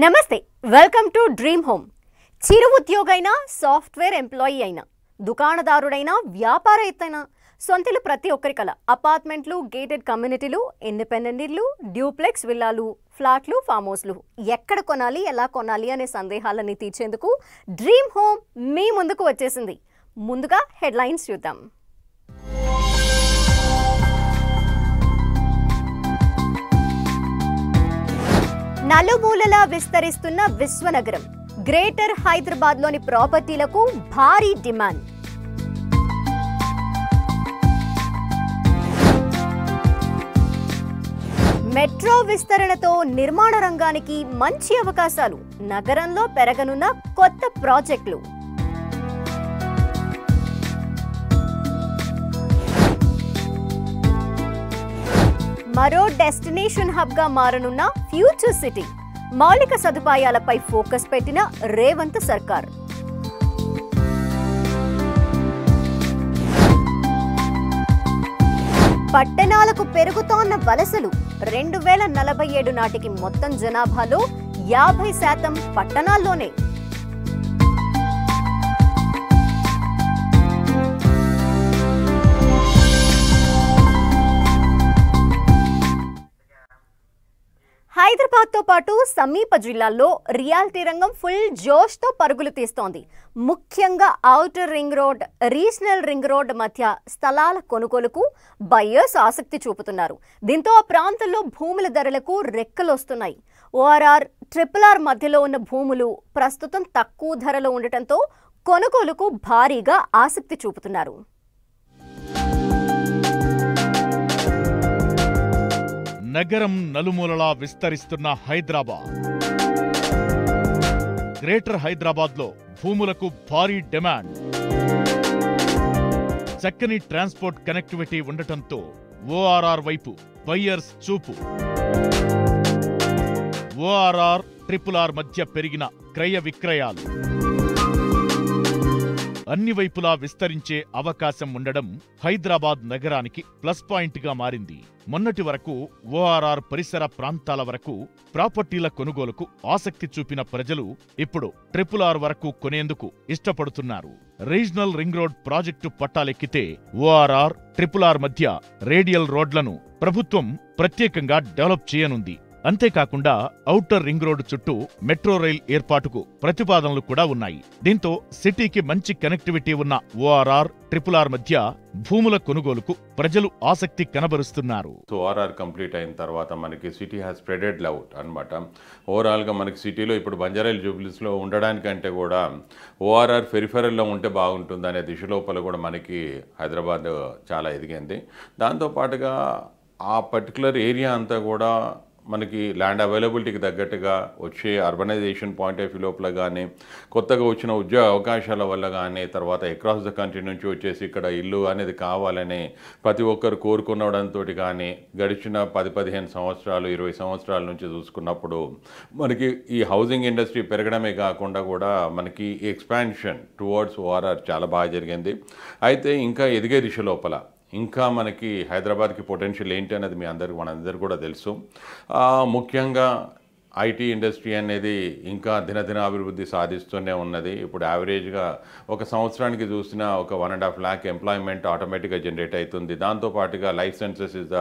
నమస్తే welcome to dream home చిరు ఉద్యోగైనా సాఫ్ట్వేర్ ఎంప్లాయీ అయినా దుకాణదారుడైనా వ్యాపారవేత్తైనా సొంతిల్లు ప్రతి ఒక్కరి కల అపార్ట్మెంట్లు గేటెడ్ కమ్యూనిటీలు ఇండిపెండెంట్ ఇళ్ళు డ్యూప్లెక్స్ విల్లాలు ఫ్లాట్లు ఫామ్ హౌస్లు ఎక్కడ కొనాలి ఎలా కొనాలి అనే సందేహాలని తీర్చేందుకు డ్రీమ్ హోమ్ మీ ముందుకు వచ్చేసింది. ముందుగా హెడ్లైన్స్ చూద్దాం. నలుమూలలా విస్తరిస్తున్న విశ్వనగరం గ్రేటర్ హైదరాబాద్లోని ప్రాపర్టీలకు భారీ డిమాండ్. మెట్రో విస్తరణతో నిర్మాణ రంగానికి మంచి అవకాశాలు. నగరంలో పెరగనున్న కొత్త ప్రాజెక్టులు. మరో డెస్టినేషన్ హబ్గా మారనున్న ఫ్యూచర్ సిటీ. మౌలిక సదుపాయాలపై ఫోకస్ పెట్టిన రేవంత్ సర్కార్. పట్టణాలకు పెరుగుతోన్న వలసలు. 2047 నాటికి మొత్తం జనాభాలో 50% పట్టణాల్లోనే. హైదరాబాద్తో పాటు సమీప జిల్లాల్లో రియాలిటీ రంగం ఫుల్ జోష్తో పరుగులు తీస్తోంది. ముఖ్యంగా outer ring road, regional ring road మధ్య స్థలాల కొనుగోలుకు బయ్యర్స్ ఆసక్తి చూపుతున్నారు. దీంతో ఆ ప్రాంతంలో భూముల ధరలకు రెక్కలొస్తున్నాయి. ORR, RRR మధ్యలో ఉన్న భూములు ప్రస్తుతం తక్కువ ధరలో ఉండటంతో కొనుగోలుకు భారీగా ఆసక్తి చూపుతున్నారు. నగరం నలుమూలలా విస్తరిస్తున్న హైదరాబాద్. గ్రేటర్ హైదరాబాద్లో భూములకు భారీ డిమాండ్. చక్కని ట్రాన్స్పోర్ట్ కనెక్టివిటీ ఉండటంతో ORR వైపు బయ్యర్స్ చూపు. ORR, RRR మధ్య పెరిగిన క్రయ విక్రయాలు. అన్ని వైపులా విస్తరించే అవకాశం ఉండడం హైదరాబాద్ నగరానికి ప్లస్ పాయింట్గా మారింది. మొన్నటి వరకు ORR పరిసర ప్రాంతాల వరకు ప్రాపర్టీల కొనుగోలుకు ఆసక్తి చూపిన ప్రజలు ఇప్పుడు RRR వరకు కొనేందుకు ఇష్టపడుతున్నారు. రీజనల్ రింగ్ రోడ్ ప్రాజెక్టు పట్టాలెక్కితే ORR, RRR మధ్య రేడియల్ రోడ్లను ప్రభుత్వం ప్రత్యేకంగా డెవలప్ చేయనుంది. అంతేకాకుండా ఔటర్ రింగ్ రోడ్డు చుట్టూ మెట్రో రైల్ ఏర్పాటుకు ప్రతిపాదనలు కూడా ఉన్నాయి. దీంతో సిటీకి మంచి కనెక్టివిటీ ఉన్న ORR, RRR మధ్య భూముల కొనుగోలుకు ప్రజలు ఆసక్తి కనబరుస్తున్నారు. ORR కంప్లీట్ అయిన తర్వాత మనకి సిటీ హ్యాస్ స్ప్రెడెడ్ అవుట్ అనమాట. ఓవరాల్గా మనకి సిటీలో ఇప్పుడు బంజారాహిల్ జూబ్లీస్లో ఉండడానికంటే కూడా ORR పెరిఫెరల్లో ఉంటే బాగుంటుంది అనే దిశ లోపల కూడా మనకి హైదరాబాద్ చాలా ఎదిగింది. దాంతోపాటుగా ఆ పర్టికులర్ ఏరియా అంతా కూడా మనకి ల్యాండ్ అవైలబిలిటీకి తగ్గట్టుగా వచ్చే అర్బనైజేషన్ పాయింట్ ఆఫ్ వ్యూ లోపల కానీ కొత్తగా వచ్చిన ఉద్యోగ అవకాశాల వల్ల కానీ తర్వాత అక్రాస్ ద కంట్రీ నుంచి వచ్చేసి ఇక్కడ ఇల్లు అనేది కావాలని ప్రతి ఒక్కరు కోరుకునడంతో కానీ గడిచిన 10-15 సంవత్సరాలు 20 సంవత్సరాల నుంచి చూసుకున్నప్పుడు మనకి ఈ హౌసింగ్ ఇండస్ట్రీ పెరగడమే కాకుండా కూడా మనకి ఈ ఎక్స్పాన్షన్ టువర్డ్స్ ORR చాలా బాగా జరిగింది. అయితే ఇంకా ఎదిగే దిశ లోపల ఇంకా మనకి హైదరాబాద్కి పొటెన్షియల్ ఏంటి అనేది మనందరికీ కూడా తెలుసు. ముఖ్యంగా IT ఇండస్ట్రీ అనేది ఇంకా దినదిన అభివృద్ధి సాధిస్తూనే ఉన్నది. ఇప్పుడు యావరేజ్గా ఒక సంవత్సరానికి చూసిన ఒక 1.5 lakh ఎంప్లాయ్మెంట్ ఆటోమేటిక్గా జనరేట్ అవుతుంది. దాంతోపాటుగా life sciences is the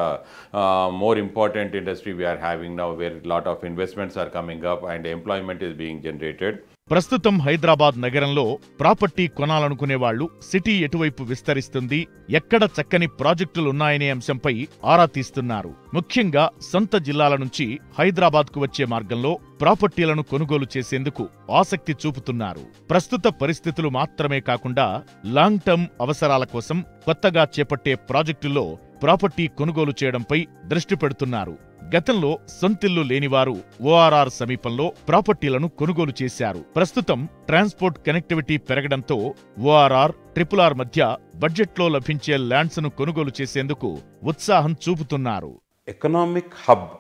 more important industry we are having now where lot of investments are coming up and employment is being generated. ప్రస్తుతం హైదరాబాద్ నగరంలో ప్రాపర్టీ కొనాలనుకునే వాళ్లు సిటీ ఎటువైపు విస్తరిస్తుంది, ఎక్కడ చక్కని ప్రాజెక్టులున్నాయనే అంశంపై ఆరా తీస్తున్నారు. ముఖ్యంగా సొంత జిల్లాల నుంచి హైదరాబాద్కు వచ్చే మార్గంలో ప్రాపర్టీలను కొనుగోలు చేసేందుకు ఆసక్తి చూపుతున్నారు. ప్రస్తుత పరిస్థితులు మాత్రమే కాకుండా లాంగ్ టర్మ్ అవసరాల కోసం కొత్తగా చేపట్టే ప్రాజెక్టుల్లో ప్రాపర్టీ కొనుగోలు చేయడంపై దృష్టి పెడుతున్నారు. గతంలో సొంతిల్లు లేనివారు ORR సమీపంలో ప్రాపర్టీలను కొనుగోలు చేశారు. ప్రస్తుతం ట్రాన్స్పోర్ట్ కనెక్టివిటీ పెరగడంతో ORR, RRR మధ్య బడ్జెట్లో లభించే ల్యాండ్స్ను కొనుగోలు చేసేందుకు ఉత్సాహం చూపుతున్నారు. ఎకనామిక్ హబ్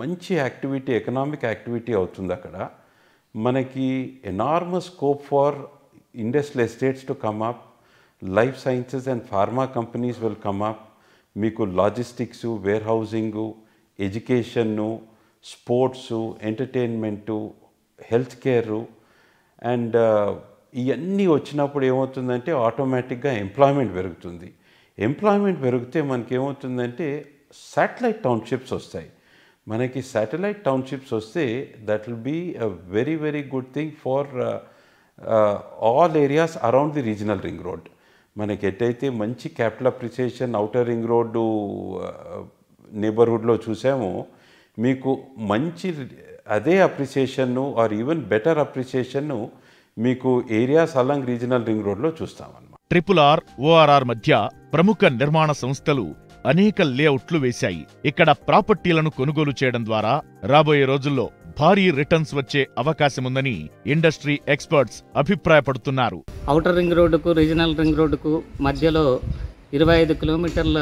మంచి ఎకనామిక్ యాక్టివిటీ అవుతుంది అక్కడ. మనకి enormous scope for industrial estates to come up, life sciences and pharma companies will come up. మీకు లాజిస్టిక్స్, వేర్ హౌసింగు, ఎడ్యుకేషన్ను, sports, entertainment, health care and ఇవన్నీ వచ్చినప్పుడు ఏమవుతుందంటే ఆటోమేటిక్గా ఎంప్లాయ్మెంట్ పెరుగుతుంది. ఎంప్లాయ్మెంట్ పెరిగితే మనకి ఏమవుతుందంటే శాటిలైట్ టౌన్షిప్స్ వస్తాయి. మనకి శాటిలైట్ టౌన్షిప్స్ వస్తే that will be a very very good thing for all areas around the regional ring road. మనకి ఎట్టయితే మంచి capital appreciation outer ring road నేబర్హుడ్లో చూసామో, మీకు మంచి అదే అప్రిసియేషన్ను ఆర్ ఈవెన్ బెటర్ అప్రిసియేషన్ను మీకు ఏరియాస్ అలాంగ్ రీజనల్ రింగ్ రోడ్లో చూస్తామన్నమాట. RRR, ORR మధ్య ప్రముఖ నిర్మాణ సంస్థలు అనేక లేఅవుట్లు వేశాయి. ఇక్కడ ప్రాపర్టీలను కొనుగోలు చేయడం ద్వారా రాబోయే రోజుల్లో భారీ రిటర్న్స్ వచ్చే అవకాశముందని ఇండస్ట్రీ ఎక్స్పర్ట్స్ అభిప్రాయపడుతున్నారు. ఔటర్ రింగ్ రోడ్డుకు రీజనల్ రింగ్ రోడ్డుకు మధ్యలో 25 కిలోమీటర్ల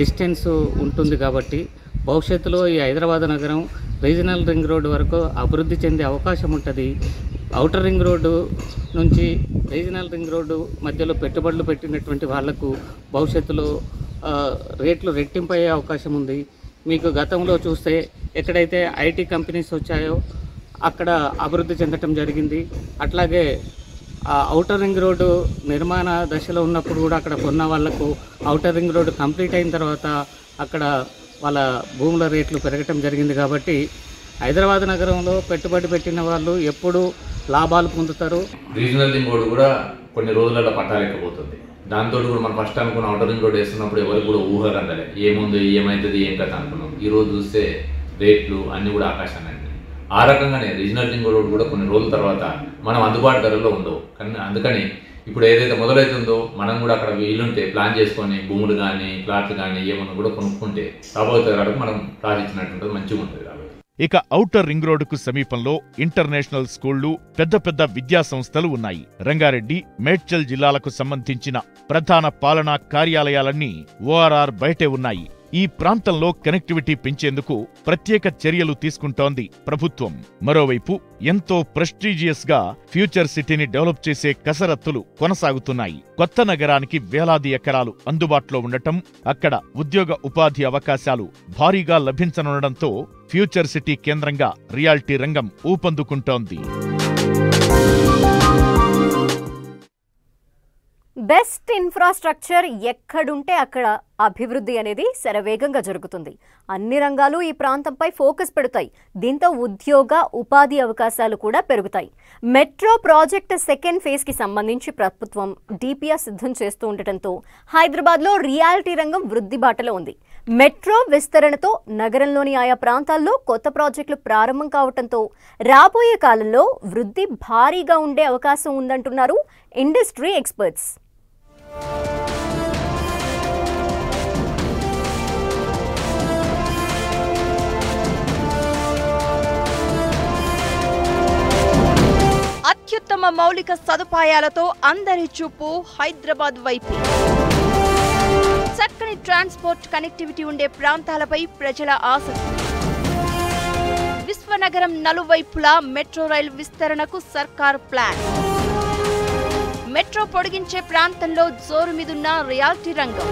డిస్టెన్స్ ఉంటుంది కాబట్టి భవిష్యత్తులో ఈ హైదరాబాద్ నగరం రీజనల్ రింగ్ రోడ్డు వరకు అభివృద్ధి చెందే అవకాశం ఉంటుంది. ఔటర్ రింగ్ రోడ్డు నుంచి రీజనల్ రింగ్ రోడ్డు మధ్యలో పెట్టుబడులు పెట్టినటువంటి వాళ్లకు భవిష్యత్తులో రేట్లు రెట్టింపయ్యే అవకాశం ఉంది. మీకు గతంలో చూస్తే ఎక్కడైతే ఐటీ కంపెనీస్ వచ్చాయో అక్కడ అభివృద్ధి చెందటం జరిగింది. అట్లాగే ఔటర్ రింగ్ రోడ్డు నిర్మాణ దశలో ఉన్నప్పుడు కూడా అక్కడ కొన్న వాళ్లకు ఔటర్ రింగ్ రోడ్డు కంప్లీట్ అయిన తర్వాత అక్కడ వాళ్ళ భూముల రేట్లు పెరగటం జరిగింది. కాబట్టి హైదరాబాద్ నగరంలో పెట్టుబడి పెట్టిన వాళ్ళు ఎప్పుడు లాభాలు పొందుతారు. రీజనల్ రింగ్ రోడ్డు కూడా కొన్ని రోజులలో పట్టాలేకపోతుంది. దాంతో కూడా మనం ఫస్ట్ అనుకున్న ఔటర్ రింగ్ రోడ్ వేస్తున్నప్పుడు ఎవరికి కూడా ఊహకందలే, ఏముంది ఏమవుతుంది ఏం కథ అనుకున్నాం. ఈరోజు చూస్తే రేట్లు అన్నీ కూడా ఆకాశాన్ని అంటాయి. ఆ రకంగానే రీజనల్ రింగ్ రోడ్ కూడా కొన్ని రోజుల తర్వాత మనం అందుబాటు ధరల్లో ఉండవు. కానీ అందుకని ఇప్పుడు ఏదైతే మొదలవుతుందో మనం కూడా అక్కడ వీలుంటే ప్లాన్ చేసుకొని భూములు కానీ ప్లాట్లు కానీ ఏమన్నా కూడా కొనుక్కుంటే రాబోయే తరాలకు మనం ప్లాట్ ఇచ్చినట్టు మంచిగా ఉంటుంది. ఇక ఔటర్ రింగ్ రోడ్డుకు సమీపంలో ఇంటర్నేషనల్ స్కూళ్లు, పెద్ద పెద్ద విద్యా సంస్థలు ఉన్నాయి. రంగారెడ్డి, మేడ్చల్ జిల్లాలకు సంబంధించిన ప్రధాన పాలనా కార్యాలయాలన్నీ ORR బయటే ఉన్నాయి. ఈ ప్రాంతంలో కనెక్టివిటీ పెంచేందుకు ప్రత్యేక చర్యలు తీసుకుంటోంది ప్రభుత్వం. మరోవైపు ఎంతో ప్రెస్టీజియస్ గా ఫ్యూచర్ సిటీని డెవలప్ చేసే కసరత్తులు కొనసాగుతున్నాయి. కొత్త నగరానికి వేలాది ఎకరాలు అందుబాటులో ఉండటం, అక్కడ ఉద్యోగ ఉపాధి అవకాశాలు భారీగా లభించనుండటంతో ఫ్యూచర్ సిటీ కేంద్రంగా రియాల్టీ రంగం ఊపందుకుంటోంది. బెస్ట్ ఇన్ఫ్రాస్ట్రక్చర్ ఎక్కడుంటే అక్కడ అభివృద్ధి అనేది శరవేగంగా జరుగుతుంది. అన్ని రంగాలు ఈ ప్రాంతంపై ఫోకస్ పెడతాయి. దీంతో ఉద్యోగ ఉపాధి అవకాశాలు కూడా పెరుగుతాయి. మెట్రో ప్రాజెక్ట్ సెకండ్ ఫేజ్ కి సంబంధించి ప్రభుత్వం DPR సిద్ధం చేస్తూ ఉండటంతో హైదరాబాద్లో రియాలిటీ రంగం వృద్ధి బాటలో ఉంది. మెట్రో విస్తరణతో నగరంలోని ఆయా ప్రాంతాల్లో కొత్త ప్రాజెక్టులు ప్రారంభం కావడంతో రాబోయే కాలంలో వృద్ధి భారీగా ఉండే అవకాశం ఉందంటున్నారు ఇండస్ట్రీ ఎక్స్పర్ట్స్. అత్యుత్తమ మౌలిక సదుపాయాలతో అందరి చూపు హైదరాబాద్ వైపు. చక్కని ట్రాన్స్పోర్ట్ కనెక్టివిటీ ఉండే ప్రాంతాలపై ప్రజల ఆసక్తి. విశ్వనగరం నలువైపులా మెట్రో రైల్ విస్తరణకు సర్కార్ ప్లాన్. మెట్రో పొడిగించే ప్రాంతంలో జోరు మీదున్న రియాల్టీ రంగం.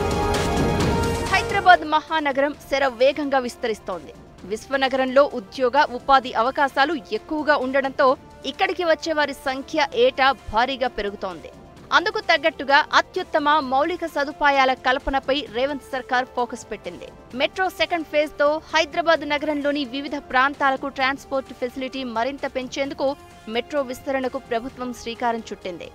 హైదరాబాద్ మహానగరం శరవేగంగా విస్తరిస్తోంది. విశ్వనగరంలో ఉద్యోగ ఉపాధి అవకాశాలు ఎక్కువగా ఉండడంతో ఇక్కడికి వచ్చే వారి సంఖ్య ఏటా భారీగా పెరుగుతోంది. అందుకు తగ్గట్టుగా అత్యుత్తమ మౌలిక సదుపాయాల కల్పనపై రేవంత్ సర్కార్ ఫోకస్ పెట్టింది. మెట్రో సెకండ్ ఫేజ్ తో హైదరాబాద్ నగరంలోని వివిధ ప్రాంతాలకు ట్రాన్స్పోర్ట్ ఫెసిలిటీ మరింత పెంచేందుకు మెట్రో విస్తరణకు ప్రభుత్వం శ్రీకారం చుట్టింది.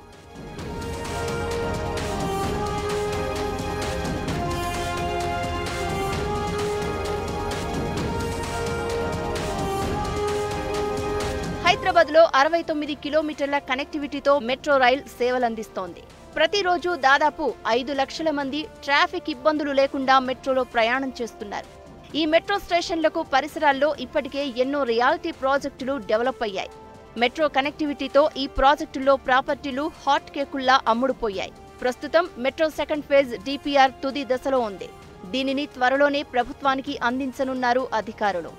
హైదరాబాద్లో 69 కిలోమీటర్ల కనెక్టివిటీతో మెట్రో రైల్ సేవలందిస్తోంది. ప్రతిరోజు దాదాపు 5 లక్షల మంది ట్రాఫిక్ ఇబ్బందులు లేకుండా మెట్రోలో ప్రయాణం చేస్తున్నారు. ఈ మెట్రో స్టేషన్లకు పరిసరాల్లో ఇప్పటికే ఎన్నో రియాలిటీ ప్రాజెక్టులు డెవలప్ అయ్యాయి. మెట్రో కనెక్టివిటీతో ఈ ప్రాజెక్టుల్లో ప్రాపర్టీలు హాట్ కేకుల్లా అమ్ముడుపోయాయి. ప్రస్తుతం మెట్రో సెకండ్ ఫేజ్ DPR తుది దశలో ఉంది. దీనిని త్వరలోనే ప్రభుత్వానికి అందించనున్నారు అధికారులు.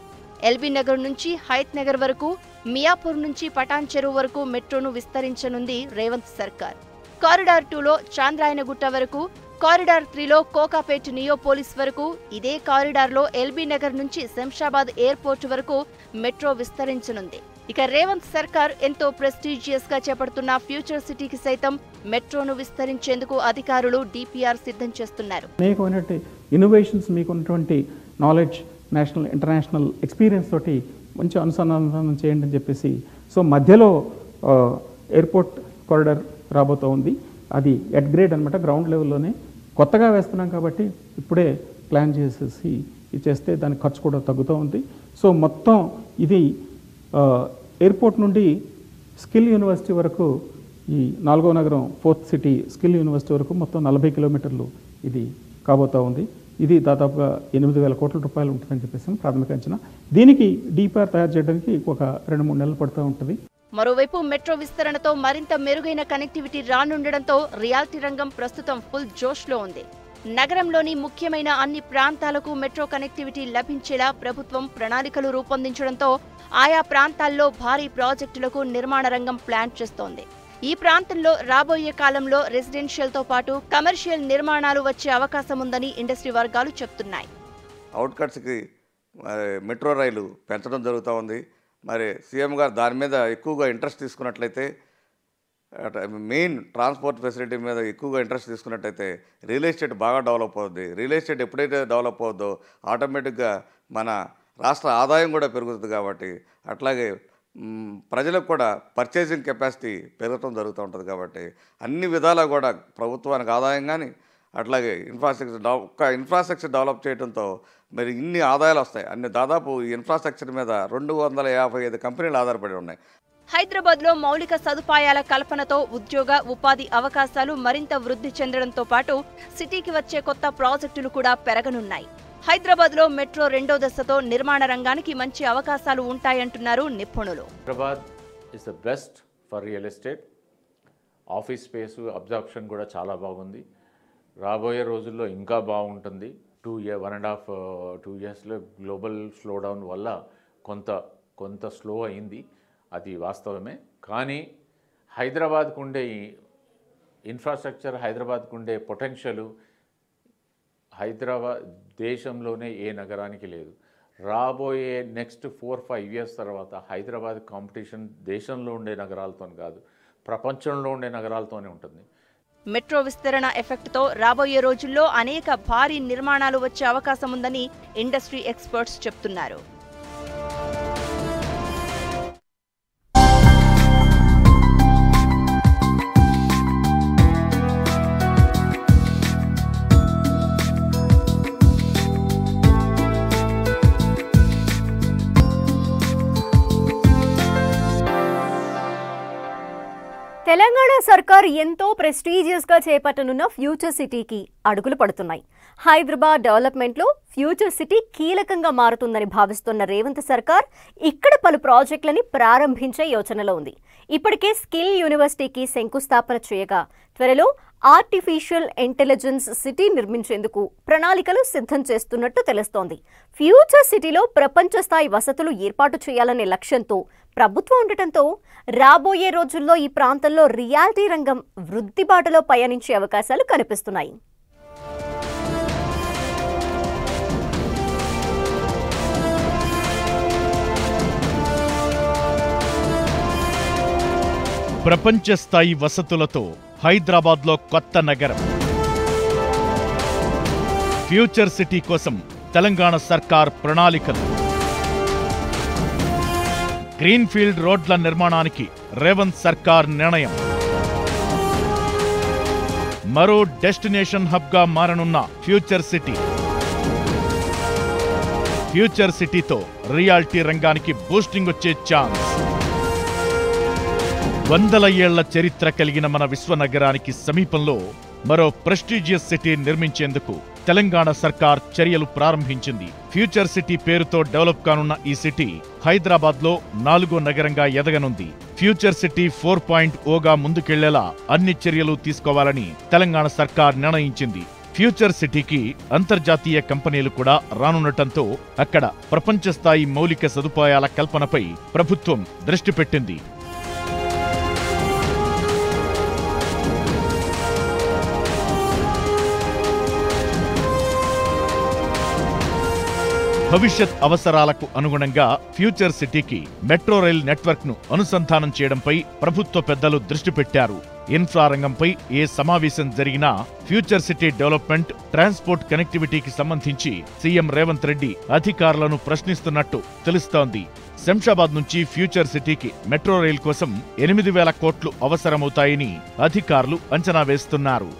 ఎల్బీ నగర్ నుంచి హయత్ నగర్ వరకు, మియాపూర్ నుంచి పటాన్ చెరువు వరకు మెట్రోను విస్తరించనుంది రేవంత్ సర్కార్. కారిడార్ 2లో చాంద్రాయనగుట్ట వరకు, కారిడార్ 3లో కోకాపేట్ నియోపోలిస్ వరకు, ఇదే కారిడార్లో ఎల్బీ నగర్ నుంచి శంషాబాద్ ఎయిర్పోర్ట్ వరకు మెట్రో విస్తరించనుంది. ఇక రేవంత్ సర్కార్ ఎంతో ప్రెస్టీజియస్ గా చేపడుతున్న ఫ్యూచర్ సిటీకి సైతం మెట్రోను విస్తరించేందుకు అధికారులు డిపిఆర్ సిద్ధం చేస్తున్నారు. అనేకమైనటువంటి ఇన్నోవేషన్స్, మీకున్నటువంటి నాలెడ్జ్, నేషనల్ ఇంటర్నేషనల్ ఎక్స్పీరియన్స్ తోటి మంచి అనుసంధానం చేయండి అని చెప్పేసి, సో మధ్యలో ఎయిర్పోర్ట్ కారిడార్ రాబోతూ ఉంది. అది ఎట్ గ్రేడ్ అనమాట, గ్రౌండ్ లెవెల్లోనే కొత్తగా వేస్తున్నాం కాబట్టి ఇప్పుడే ప్లాన్ చేసేసి ఇచ్చేస్తే దాని ఖర్చు కూడా తగ్గుతూ ఉంది. సో మొత్తం ఇది ఎయిర్పోర్ట్ నుండి స్కిల్ యూనివర్సిటీ వరకు, ఈ 4వ నగరం 4th సిటీ స్కిల్ యూనివర్సిటీ వరకు మొత్తం 40 కిలోమీటర్లు ఇది కాబోతూ ఉంది. ఇది దాదాపుగా 8,000 కోట్ల రూపాయలు ఉంటుందని చెప్పేసి ప్రాథమిక అంచనా. దీనికి డిపిఆర్ తయారు చేయడానికి ఒక 2-3 నెలలు పడుతూ ఉంటుంది. మరోవైపు మెట్రో విస్తరణతో మరింత మెరుగైన కనెక్టివిటీ రానుండడంతో రియాలిటీ రంగం ప్రస్తుతం ఫుల్ జోష్లో ఉంది. నగరంలోని ముఖ్యమైన అన్ని ప్రాంతాలకు మెట్రో కనెక్టివిటీ లభించేలా ప్రభుత్వం ప్రణాళికలు రూపొందించడంతో ఆయా ప్రాంతాల్లో భారీ ప్రాజెక్టులకు నిర్మాణ రంగం ప్లాన్ చేస్తోంది. ఈ ప్రాంతంలో రాబోయే కాలంలో రెసిడెన్షియల్తో పాటు కమర్షియల్ నిర్మాణాలు వచ్చే అవకాశం ఉందని ఇండస్ట్రీ వర్గాలు చెప్తున్నాయి. అవుట్కట్స్కి మెట్రో రైలు పెంచడం జరుగుతూ ఉంది. మరి సీఎం గారు దాని మీద ఎక్కువగా ఇంట్రెస్ట్ తీసుకున్నట్లయితే, మెయిన్ ట్రాన్స్పోర్ట్ ఫెసిలిటీ మీద ఎక్కువగా ఇంట్రెస్ట్ తీసుకున్నట్టయితే రియల్ ఎస్టేట్ బాగా డెవలప్ అవుతుంది. రియల్ ఎస్టేట్ ఎప్పుడైతే డెవలప్ అవుతుందో ఆటోమేటిక్గా మన రాష్ట్ర ఆదాయం కూడా పెరుగుతుంది. కాబట్టి అట్లాగే ప్రజలకు కూడా పర్చేసింగ్ కెపాసిటీ పెరగటం జరుగుతూ ఉంటుంది. కాబట్టి అన్ని విధాలా కూడా ప్రభుత్వానికి ఆదాయం కానీ, అట్లాగే ఇన్ఫ్రాస్ట్రక్చర్ డెవలప్ చేయడంతో మరి ఇన్ని ఆదాయాలు వస్తాయి. అన్ని దాదాపు ఈ ఇన్ఫ్రాస్ట్రక్చర్ మీద 255 కంపెనీలు ఆధారపడి ఉన్నాయి. హైదరాబాద్లో మౌలిక సదుపాయాల కల్పనతో ఉద్యోగ ఉపాధి అవకాశాలు మరింత వృద్ధి చెందడంతో పాటు సిటీకి వచ్చే కొత్త ప్రాజెక్టులు కూడా పెరగనున్నాయి. హైదరాబాద్లో మెట్రో 2వ దశతో నిర్మాణ రంగానికి మంచి అవకాశాలు ఉంటాయంటున్నారు నిపుణులు. Hyderabad is the best for real estate. Office space absorption కూడా చాలా బాగుంది. రాబోయే రోజుల్లో ఇంకా బాగుంటుంది. 1.5-2 ఇయర్స్లో గ్లోబల్ స్లోడౌన్ వల్ల కొంత స్లో అయింది, అది వాస్తవమే. కానీ హైదరాబాద్కు ఉండే ఇన్ఫ్రాస్ట్రక్చర్, హైదరాబాద్కు ఉండే పొటెన్షియల్ హైదరాబాద్ దేశంలోనే ఏ నగరానికి లేదు. రాబోయే నెక్స్ట్ 4-5 ఇయర్స్ తర్వాత హైదరాబాద్ కాంపిటీషన్ దేశంలో ఉండే నగరాలతో కాదు, ప్రపంచంలో ఉండే నగరాలతోనే ఉంటుంది. మెట్రో విస్తరణ ఎఫెక్ట్తో రాబోయే రోజుల్లో అనేక భారీ నిర్మాణాలు వచ్చే అవకాశం ఉందని ఇండస్ట్రీ ఎక్స్పర్ట్స్ చెప్తున్నారు. తెలంగాణ సర్కార్ ఎంతో ప్రెస్టీజియస్గా చేపట్టనున్న ఫ్యూచర్ సిటీకి అడుగులు పడుతున్నాయి. హైదరాబాద్ డెవలప్మెంట్లో ఫ్యూచర్ సిటీ కీలకంగా మారుతుందని భావిస్తున్న రేవంత్ సర్కార్ ఇక్కడ పలు ప్రాజెక్టులని ప్రారంభించే యోచనలో ఉంది. ఇప్పటికే స్కిల్ యూనివర్సిటీకి శంకుస్థాపన చేయగా త్వరలో ఆర్టిఫిషియల్ ఇంటెలిజెన్స్ సిటీ నిర్మించేందుకు ప్రణాళికలు సిద్ధం చేస్తున్నట్టు తెలుస్తోంది. ఫ్యూచర్ సిటీలో ప్రపంచ స్థాయి వసతులు ఏర్పాటు చేయాలనే లక్ష్యంతో ప్రభుత్వం ఉండటంతో రాబోయే రోజుల్లో ఈ ప్రాంతంలో రియాలిటీ రంగం వృద్ధి బాటలో పయనించే అవకాశాలు కనిపిస్తున్నాయి. ప్రపంచ స్థాయి వసతులతో హైదరాబాద్లో కొత్త నగరం. ఫ్యూచర్ సిటీ కోసం తెలంగాణ సర్కార్ ప్రణాళికలు. గ్రీన్ఫీల్డ్ రోడ్ల నిర్మాణానికి రేవంత్ సర్కార్ నిర్ణయం. మరో డెస్టినేషన్ హబ్గా మారనున్న ఫ్యూచర్ సిటీ. ఫ్యూచర్ సిటీతో రియాలిటీ రంగానికి బూస్టింగ్ వచ్చే ఛాన్స్. 100 ఏళ్ల చరిత్ర కలిగిన మన విశ్వనగరానికి సమీపంలో మరో ప్రెస్టీజియస్ సిటీ నిర్మించేందుకు తెలంగాణ సర్కార్ చర్యలు ప్రారంభించింది. ఫ్యూచర్ సిటీ పేరుతో డెవలప్ కానున్న ఈ సిటీ హైదరాబాద్లో 4వ నగరంగా ఎదగనుంది. ఫ్యూచర్ సిటీ 4.0గా ముందుకెళ్లేలా అన్ని చర్యలు తీసుకోవాలని తెలంగాణ సర్కార్ నిర్ణయించింది. ఫ్యూచర్ సిటీకి అంతర్జాతీయ కంపెనీలు కూడా రానుండటంతో అక్కడ ప్రపంచ స్థాయి మౌలిక సదుపాయాల కల్పనపై ప్రభుత్వం దృష్టి పెట్టింది. భవిష్యత్ అవసరాలకు అనుగుణంగా ఫ్యూచర్ సిటీకి మెట్రో రైల్ నెట్వర్క్ ను అనుసంధానం చేయడంపై ప్రభుత్వ పెద్దలు దృష్టి పెట్టారు. ఇన్ఫ్రా రంగంపై ఏ సమావేశం జరిగినా ఫ్యూచర్ సిటీ డెవలప్మెంట్, ట్రాన్స్పోర్ట్ కనెక్టివిటీకి సంబంధించి సీఎం రేవంత్ రెడ్డి అధికారులను ప్రశ్నిస్తున్నట్టు తెలుస్తోంది. శంషాబాద్ నుంచి ఫ్యూచర్ సిటీకి మెట్రో రైల్ కోసం 8,000 కోట్లు అవసరమవుతాయని అధికారులు అంచనా వేస్తున్నారు.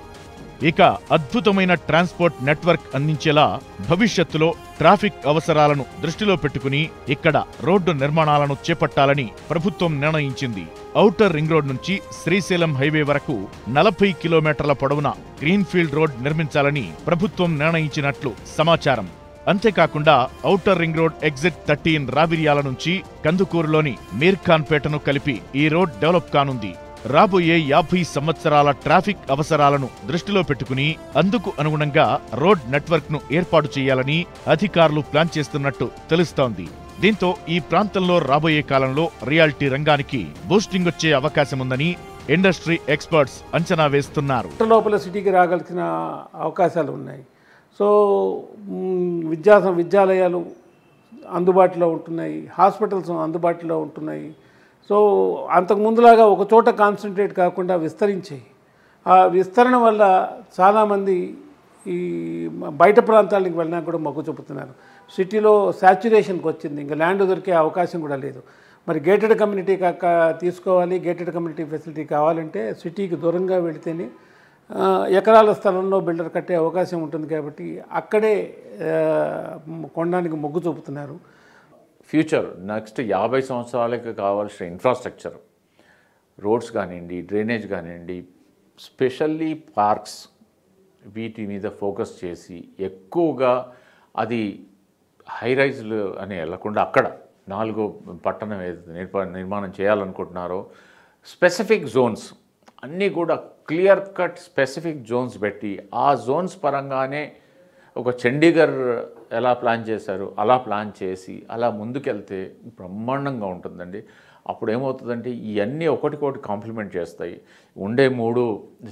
ఇక అద్భుతమైన ట్రాన్స్పోర్ట్ నెట్వర్క్ అందించేలా భవిష్యత్తులో ట్రాఫిక్ అవసరాలను దృష్టిలో పెట్టుకుని ఇక్కడ రోడ్డు నిర్మాణాలను చేపట్టాలని ప్రభుత్వం నిర్ణయించింది. ఔటర్ రింగ్ రోడ్ నుంచి శ్రీశైలం హైవే వరకు 40 కిలోమీటర్ల పొడవున గ్రీన్ఫీల్డ్ రోడ్ నిర్మించాలని ప్రభుత్వం నిర్ణయించినట్లు సమాచారం. అంతేకాకుండా outer ring road exit 13 Raviryal నుంచి కందుకూరులోని మీర్ఖాన్పేటను కలిపి ఈ రోడ్ డెవలప్ కానుంది. రాబోయే 50 సంవత్సరాల ట్రాఫిక్ అవసరాలను దృష్టిలో పెట్టుకుని అందుకు అనుగుణంగా రోడ్ నెట్వర్క్ ను ఏర్పాటు చేయాలని అధికారులు ప్లాన్ చేస్తున్నట్టు తెలుస్తోంది. దీంతో ఈ ప్రాంతంలో రాబోయే కాలంలో రియాలిటీ రంగానికి బూస్టింగ్ వచ్చే అవకాశముందని ఇండస్ట్రీ ఎక్స్పర్ట్స్ అంచనా వేస్తున్నారు. లోపల సిటీకి రాగలిసిన అవకాశాలు ఉన్నాయి. సో విద్యాలయాలు అందుబాటులో ఉంటున్నాయి, హాస్పిటల్స్ అందుబాటులో ఉంటున్నాయి. సో అంతకుముందులాగా ఒక చోట కాన్సన్ట్రేట్ కాకుండా విస్తరించాయి. ఆ విస్తరణ వల్ల చాలామంది ఈ బయట ప్రాంతాలకు వెళ్ళినా కూడా మొగ్గు చూపుతున్నారు. సిటీలో శాచ్యురేషన్కి వచ్చింది, ఇంకా ల్యాండ్ దొరికే అవకాశం కూడా లేదు. మరి గేటెడ్ కమ్యూనిటీ తీసుకోవాలి, గేటెడ్ కమ్యూనిటీ ఫెసిలిటీ కావాలంటే సిటీకి దూరంగా వెళితేనే ఎకరాల స్థలంలో బిల్డర్ కట్టే అవకాశం ఉంటుంది. కాబట్టి అక్కడే కొనడానికి మొగ్గు చూపుతున్నారు. ఫ్యూచర్ నెక్స్ట్ 50 సంవత్సరాలకి కావాల్సిన ఇన్ఫ్రాస్ట్రక్చర్, రోడ్స్ కానివ్వండి, డ్రైనేజ్ కానివ్వండి, స్పెషల్లీ పార్క్స్, వీటి మీద ఫోకస్ చేసి ఎక్కువగా అది హైరైజ్లు అని వెళ్లకుండా అక్కడ 4వ పట్టణం నిర్మాణం చేయాలనుకుంటున్నారో స్పెసిఫిక్ జోన్స్ అన్నీ కూడా క్లియర్ కట్ స్పెసిఫిక్ జోన్స్ పెట్టి ఆ జోన్స్ పరంగానే ఒక చండీగఢ్ ఎలా ప్లాన్ చేశారు అలా ప్లాన్ చేసి అలా ముందుకెళ్తే బ్రహ్మాండంగా ఉంటుందండి. అప్పుడు ఏమవుతుందంటే ఇవన్నీ ఒకటికొకటి కాంప్లిమెంట్ చేస్తాయి. ఉండే 3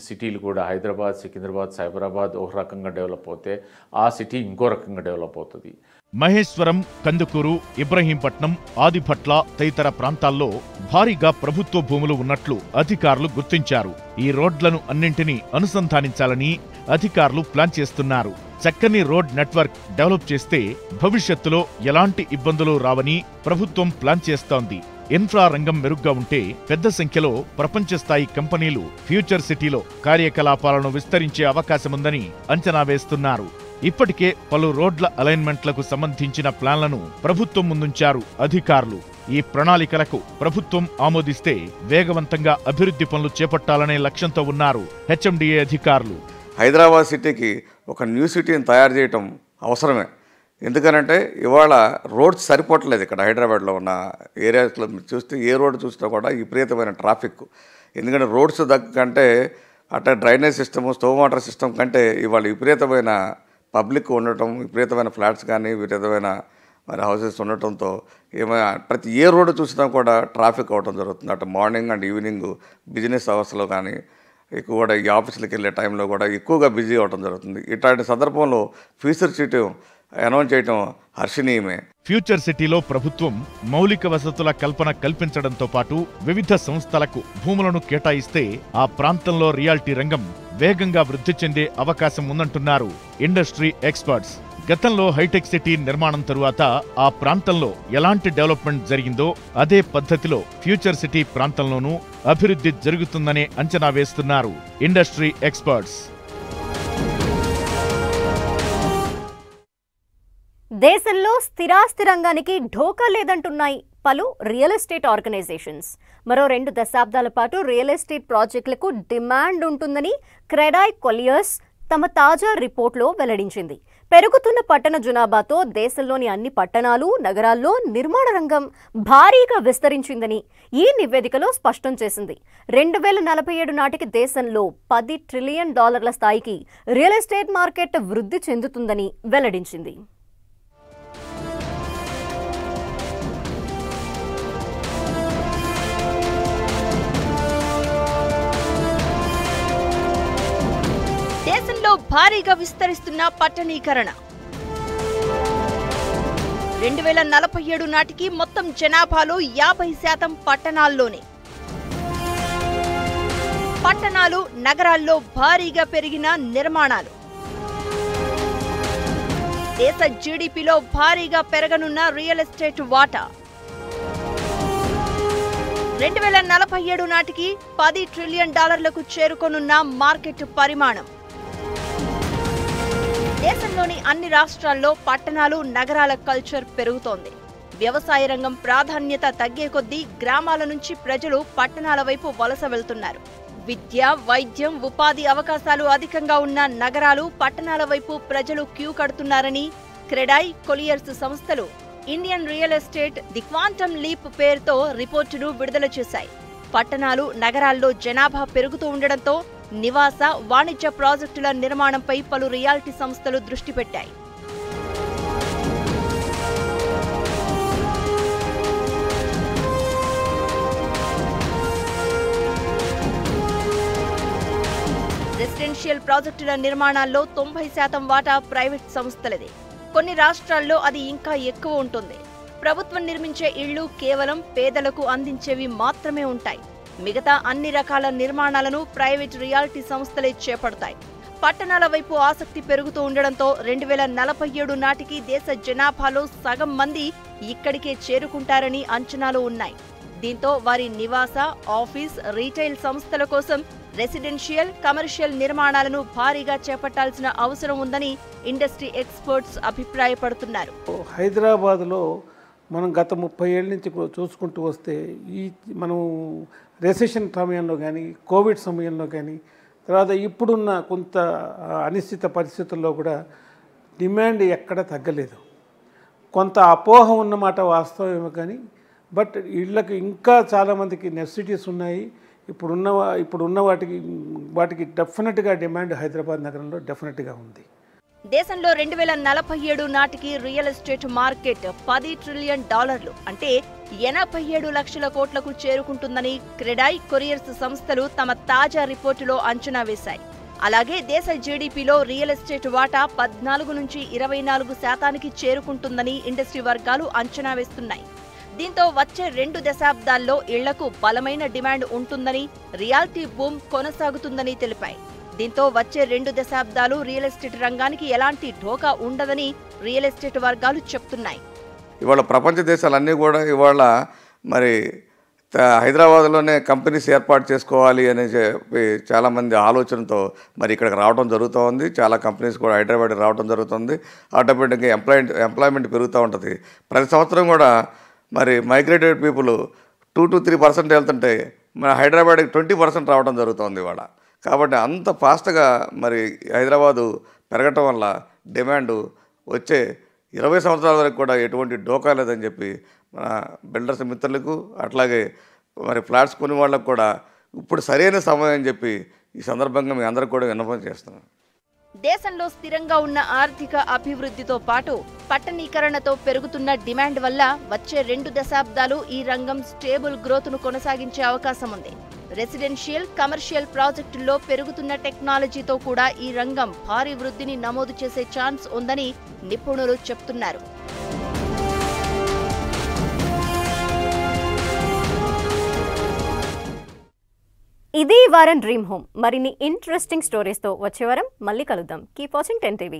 సిటీలు కూడా హైదరాబాద్, సికింద్రాబాద్, సైబరాబాద్ ఒక రకంగా డెవలప్ అవుతే ఆ సిటీ ఇంకో రకంగా డెవలప్ అవుతుంది. మహేశ్వరం, కందుకూరు, ఇబ్రహీంపట్నం, ఆదిభట్ల తదితర ప్రాంతాల్లో భారీగా ప్రభుత్వ భూములు ఉన్నట్లు అధికారులు గుర్తించారు. ఈ రోడ్లను అన్నింటినీ అనుసంధానించాలని అధికారులు ప్లాన్ చేస్తున్నారు. చక్కని రోడ్ నెట్వర్క్ డెవలప్ చేస్తే భవిష్యత్తులో ఎలాంటి ఇబ్బందులు రావని ప్రభుత్వం ప్లాన్ చేస్తోంది. ఇన్ఫ్రా రంగం మెరుగ్గా ఉంటే పెద్ద సంఖ్యలో ప్రపంచ స్థాయి కంపెనీలు ఫ్యూచర్ సిటీలో కార్యకలాపాలను విస్తరించే అవకాశముందని అంచనా వేస్తున్నారు. ఇప్పటికే పలు రోడ్ల అలైన్మెంట్లకు సంబంధించిన ప్లాన్లను ప్రభుత్వం ముందుంచారు అధికారులు. ఈ ప్రణాళికలకు ప్రభుత్వం ఆమోదిస్తే వేగవంతంగా అభివృద్ధి పనులు చేపట్టాలనే లక్ష్యంతో ఉన్నారు హెచ్ఎండిఏ అధికారులు. హైదరాబాద్ సిటీకి ఒక న్యూ సిటీని తయారు చేయటం అవసరమే. ఎందుకనంటే ఇవాళ రోడ్స్ సరిపోవట్లేదు. ఇక్కడ హైదరాబాద్లో ఉన్న ఏరియాస్లో చూస్తే ఏ రోడ్డు చూసినా కూడా విపరీతమైన ట్రాఫిక్. ఎందుకంటే రోడ్స్ కంటే అట్లా drainage system, storm water system కంటే ఇవాళ విపరీతమైన పబ్లిక్ ఉండటం, విపరీతమైన ఫ్లాట్స్ కానీ విపరీతమైన మరి హౌసెస్ ఉండటంతో ఏమైనా ప్రతి ఏ రోడ్డు చూసినా కూడా ట్రాఫిక్ అవడం జరుగుతుంది. అటు మార్నింగ్ అండ్ ఈవినింగ్ బిజినెస్ అవర్స్లో కానీ ఎక్కువ కూడా ఈ ఆఫీసులకు వెళ్ళే టైంలో కూడా ఎక్కువగా బిజీ అవడం జరుగుతుంది. ఇట్లాంటి సందర్భంలో ఫ్యూచర్ సిటీ అనౌన్స్ చేయడం హర్షణీయమే. ఫ్యూచర్ సిటీలో ప్రభుత్వం మౌలిక వసతుల కల్పన కల్పించడంతో పాటు వివిధ సంస్థలకు భూములను కేటాయిస్తే ఆ ప్రాంతంలో రియాలిటీ రంగం వేగంగా వృద్ధి చెందే అవకాశం ఉందంటున్నారు ఇండస్ట్రీ ఎక్స్పర్ట్స్. గతంలో హైటెక్ సిటీ నిర్మాణం తరువాత ఆ ప్రాంతంలో ఎలాంటి డెవలప్మెంట్ జరిగిందో అదే పద్ధతిలో ఫ్యూచర్ సిటీ ప్రాంతంలోనూ అభివృద్ధి జరుగుతుందనే అంచనా వేస్తున్నారు ఇండస్ట్రీ ఎక్స్పర్ట్స్. దేశంలో స్థిరాస్తి రంగానికి ఢోకా లేదంటున్నాయి పలు రియల్ ఎస్టేట్ ఆర్గనైజేషన్స్. మరో 2 దశాబ్దాల పాటు రియల్ ఎస్టేట్ ప్రాజెక్టులకు డిమాండ్ ఉంటుందని క్రెడాయ్ కొలియర్స్ తమ తాజా రిపోర్ట్లో వెల్లడించింది. పెరుగుతున్న పట్టణ జనాభాతో దేశంలోని అన్ని పట్టణాలు, నగరాల్లో నిర్మాణ రంగం భారీగా విస్తరించిందని ఈ నివేదికలో స్పష్టం చేసింది. 2047 నాటికి దేశంలో $10 ట్రిలియన్ స్థాయికి రియల్ ఎస్టేట్ మార్కెట్ వృద్ధి చెందుతుందని వెల్లడించింది. దేశంలో భారీగా విస్తరిస్తున్న పట్టణీకరణ. 2047 నాటికి మొత్తం జనాభాలో 50% పట్టణాల్లోనే. పట్టణాలు, నగరాల్లో భారీగా పెరిగిన నిర్మాణాలు. దేశ జీడీపీలో భారీగా పెరగనున్న రియల్ ఎస్టేట్ వాటా. 2047 నాటికి $10 ట్రిలియన్ చేరుకోనున్న మార్కెట్ పరిమాణం. దేశంలోని అన్ని రాష్ట్రాల్లో పట్టణాలు, నగరాల కల్చర్ పెరుగుతోంది. వ్యవసాయ రంగం ప్రాధాన్యత తగ్గే కొద్దీ గ్రామాల నుంచి ప్రజలు పట్టణాల వైపు వలస వెళ్తున్నారు. విద్య, వైద్యం, ఉపాధి అవకాశాలు అధికంగా ఉన్న నగరాలు, పట్టణాల వైపు ప్రజలు క్యూ కడుతున్నారని క్రెడాయ్, కొలియర్స్ సంస్థలు Indian real estate the quantum leap పేరుతో రిపోర్టును విడుదల చేశాయి. పట్టణాలు, నగరాల్లో జనాభా పెరుగుతూ ఉండడంతో నివాస, వాణిజ్య ప్రాజెక్టుల నిర్మాణంపై పలు రియాల్టీ సంస్థలు దృష్టి పెట్టాయి. రెసిడెన్షియల్ ప్రాజెక్టుల నిర్మాణాల్లో 90% వాటా ప్రైవేట్ సంస్థలదే. కొన్ని రాష్ట్రాల్లో అది ఇంకా ఎక్కువ ఉంటుంది. ప్రభుత్వం నిర్మించే ఇళ్లు కేవలం పేదలకు అందించేవి మాత్రమే ఉంటాయి. మిగతా అన్ని రకాల నిర్మాణాలను ప్రైవేట్ రియాల్టీ సంస్థలే చేపడతాయి. పట్టణాల వైపు ఆసక్తి పెరుగుతూ ఉండడంతో 2047 నాటికి దేశ జనాభాలో సగం మంది ఇక్కడికే చేరుకుంటారని అంచనాలు ఉన్నాయి. దీంతో వారి నివాస, ఆఫీస్, రీటైల్ సంస్థల కోసం రెసిడెన్షియల్, కమర్షియల్ నిర్మాణాలను భారీగా చేపట్టాల్సిన అవసరం ఉందని ఇండస్ట్రీ ఎక్స్పర్ట్స్ అభిప్రాయపడుతున్నారు. హైదరాబాద్లో మనం గత 30 ఏళ్ళ నుంచి చూసుకుంటూ వస్తే మనం రెసెషన్ సమయంలో కానీ, కోవిడ్ సమయంలో కానీ, తర్వాత ఇప్పుడున్న కొంత అనిశ్చిత పరిస్థితుల్లో కూడా డిమాండ్ ఎక్కడ తగ్గలేదు. కొంత అపోహ ఉన్నమాట వాస్తవమేమో కానీ, బట్ ఇళ్ళకి ఇంకా చాలామందికి నెసెసిటీస్ ఉన్నాయి. ఇప్పుడున్న వాటికి డెఫినెట్గా డిమాండ్ హైదరాబాద్ నగరంలో డెఫినెట్గా ఉంది. దేశంలో 2047 నాటికి రియల్ ఎస్టేట్ మార్కెట్ $10 ట్రిలియన్ అంటే 87 లక్షల కోట్లకు చేరుకుంటుందని క్రెడాయ్, కొరియర్స్ సంస్థలు తమ తాజా రిపోర్టులో అంచనా వేశాయి. అలాగే దేశ జీడీపీలో రియల్ ఎస్టేట్ వాటా 14 నుంచి 24% చేరుకుంటుందని ఇండస్ట్రీ వర్గాలు అంచనా వేస్తున్నాయి. దీంతో వచ్చే 2 దశాబ్దాల్లో ఇళ్లకు బలమైన డిమాండ్ ఉంటుందని, రియాల్టీ బూమ్ కొనసాగుతుందని తెలిపాయి. దీంతో వచ్చే 2 దశాబ్దాలు రియల్ ఎస్టేట్ రంగానికి ఎలాంటి ఢోకా ఉండదని రియల్ ఎస్టేట్ వర్గాలు చెప్తున్నాయి. ఇవాళ ప్రపంచ దేశాలన్నీ కూడా ఇవాళ మరి హైదరాబాద్లోనే కంపెనీస్ ఏర్పాటు చేసుకోవాలి అని చెప్పి చాలామంది ఆలోచనతో మరి ఇక్కడికి రావడం జరుగుతూ ఉంది. చాలా కంపెనీస్ కూడా హైదరాబాద్కి రావడం జరుగుతుంది. ఆటోమేటిక్గా ఎంప్లాయ్మెంట్ పెరుగుతూ ఉంటుంది. ప్రతి సంవత్సరం కూడా మరి మైగ్రేటెడ్ పీపుల్ 2 to 3% వెళ్తుంటే మన హైదరాబాద్కి 20% రావడం జరుగుతుంది ఇవాళ. కాబట్టి అంత ఫాస్ట్గా మరి హైదరాబాదు పెరగటం వల్ల డిమాండ్ వచ్చే 20 సంవత్సరాల వరకు కూడా ఎటువంటి డోకా లేదని చెప్పి మన బిల్డర్స్ మిత్రులకు, అట్లాగే మరి ఫ్లాట్స్ కొనే వాళ్ళకు కూడా ఇప్పుడు సరైన సమయం అని చెప్పి ఈ సందర్భంగా మీ అందరికి కూడా విన్నపం చేస్తున్నాను. దేశంలో స్థిరంగా ఉన్న ఆర్థిక అభివృద్ధితో పాటు పట్టణీకరణతో పెరుగుతున్న డిమాండ్ వల్ల వచ్చే 2 దశాబ్దాలు ఈ రంగం స్టేబుల్ గ్రోత్ను కొనసాగించే అవకాశం ఉంది. రెసిడెన్షియల్, కమర్షియల్ ప్రాజెక్టుల్లో పెరుగుతున్న టెక్నాలజీతో కూడా ఈ రంగం భారీ వృద్ధిని నమోదు చేసే ఛాన్స్ ఉందని నిపుణులు చెప్తున్నారు. ఇది వారం డ్రీమ్ హోమ్. మరిన్ని ఇంట్రెస్టింగ్ స్టోరీస్తో వచ్చే వారం మళ్ళీ కలుద్దాం. Keep watching 10 TV.